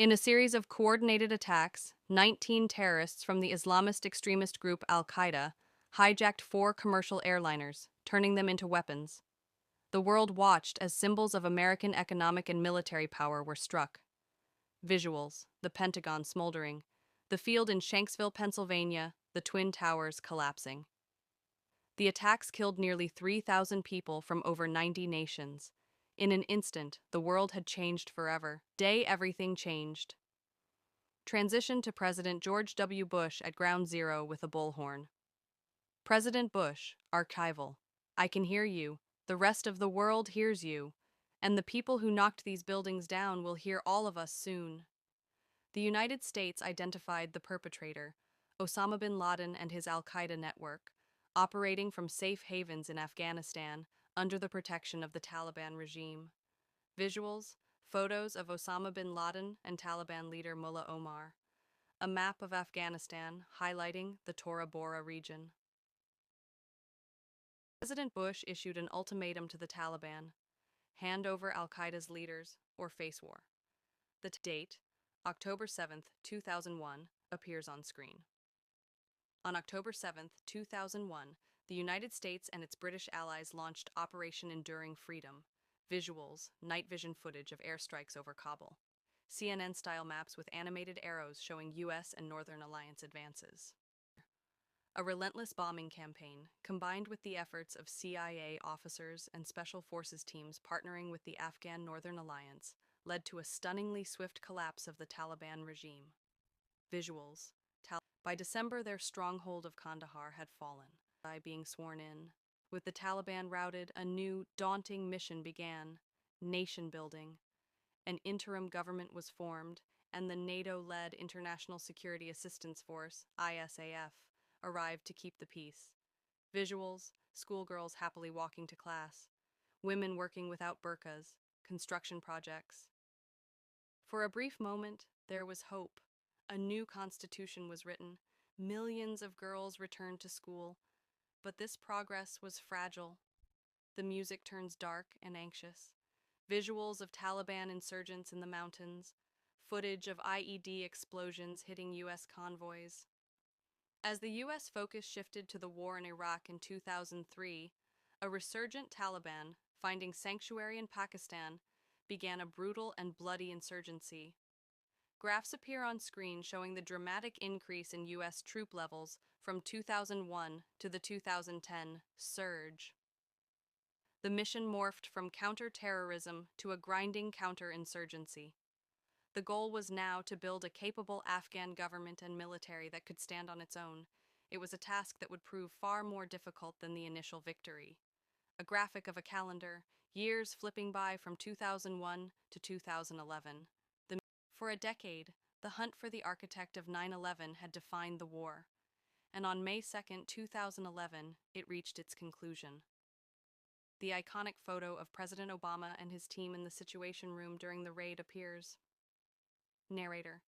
In a series of coordinated attacks, 19 terrorists from the Islamist extremist group Al Qaeda hijacked 4 commercial airliners, turning them into weapons. The world watched as symbols of American economic and military power were struck. Visuals: the Pentagon smoldering, the field in Shanksville, Pennsylvania, the Twin Towers collapsing. The attacks killed nearly 3,000 people from over 90 nations. In an instant, the world had changed forever. Everything changed. Transition to President George W. Bush at Ground Zero with a bullhorn. President Bush, archival. I can hear you. The rest of the world hears you. And the people who knocked these buildings down will hear all of us soon. The United States identified the perpetrator, Osama bin Laden and his Al Qaeda network, operating from safe havens in Afghanistan under the protection of the Taliban regime. Visuals: photos of Osama bin Laden and Taliban leader Mullah Omar. A map of Afghanistan highlighting the Tora Bora region. President Bush issued an ultimatum to the Taliban: hand over Al Qaeda's leaders or face war. The date, October 7, 2001, appears on screen. On October 7, 2001, the United States and its British allies launched Operation Enduring Freedom. Visuals: night vision footage of airstrikes over Kabul. CNN-style maps with animated arrows showing U.S. and Northern Alliance advances. A relentless bombing campaign, combined with the efforts of CIA officers and Special Forces teams partnering with the Afghan Northern Alliance, led to a stunningly swift collapse of the Taliban regime. Visuals: by December, their stronghold of Kandahar had fallen. By being sworn in, with the Taliban routed, a new, daunting mission began: nation building. An interim government was formed, and the NATO-led International Security Assistance Force, ISAF, arrived to keep the peace. Visuals: schoolgirls happily walking to class, women working without burqas, construction projects. For a brief moment, there was hope. A new constitution was written. Millions of girls returned to school. But this progress was fragile. The music turns dark and anxious. Visuals of Taliban insurgents in the mountains. Footage of IED explosions hitting U.S. convoys. As the U.S. focus shifted to the war in Iraq in 2003, a resurgent Taliban, finding sanctuary in Pakistan, began a brutal and bloody insurgency. Graphs appear on screen showing the dramatic increase in U.S. troop levels from 2001 to the 2010 surge. The mission morphed from counter-terrorism to a grinding counter-insurgency. The goal was now to build a capable Afghan government and military that could stand on its own. It was a task that would prove far more difficult than the initial victory. A graphic of a calendar, years flipping by from 2001 to 2011. For a decade, the hunt for the architect of 9/11 had defined the war, and on May 2, 2011, it reached its conclusion. The iconic photo of President Obama and his team in the Situation Room during the raid appears. Narrator: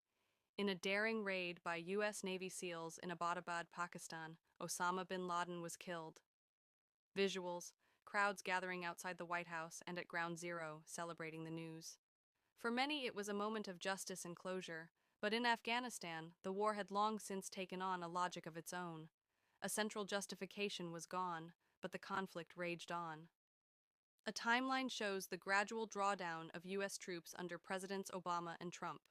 in a daring raid by U.S. Navy SEALs in Abbottabad, Pakistan, Osama bin Laden was killed. Visuals: crowds gathering outside the White House and at Ground Zero celebrating the news. For many, it was a moment of justice and closure, but in Afghanistan, the war had long since taken on a logic of its own. A central justification was gone, but the conflict raged on. A timeline shows the gradual drawdown of U.S. troops under Presidents Obama and Trump.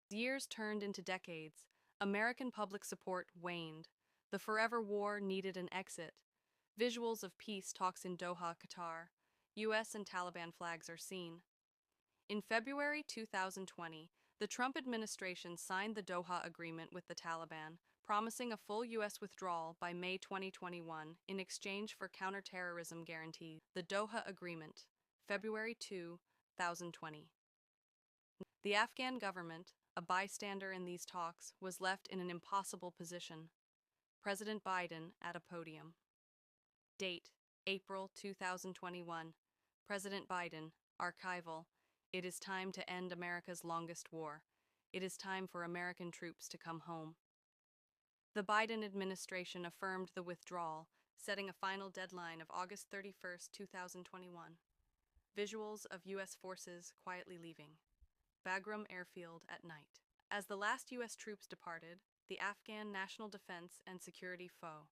Years turned into decades. American public support waned. The forever war needed an exit. Visuals of peace talks in Doha, Qatar. U.S. and Taliban flags are seen. In February 2020, the Trump administration signed the Doha Agreement with the Taliban, promising a full U.S. withdrawal by May 2021 in exchange for counter-terrorism guarantees. The Doha Agreement, February 2, 2020. The Afghan government, a bystander in these talks, was left in an impossible position. President Biden at a podium. Date: April 2021. President Biden, archival. It is time to end America's longest war. It is time for American troops to come home. The Biden administration affirmed the withdrawal, setting a final deadline of August 31, 2021. Visuals of U.S. forces quietly leaving. Bagram Airfield at night. As the last U.S. troops departed, the Afghan National Defense and Security foe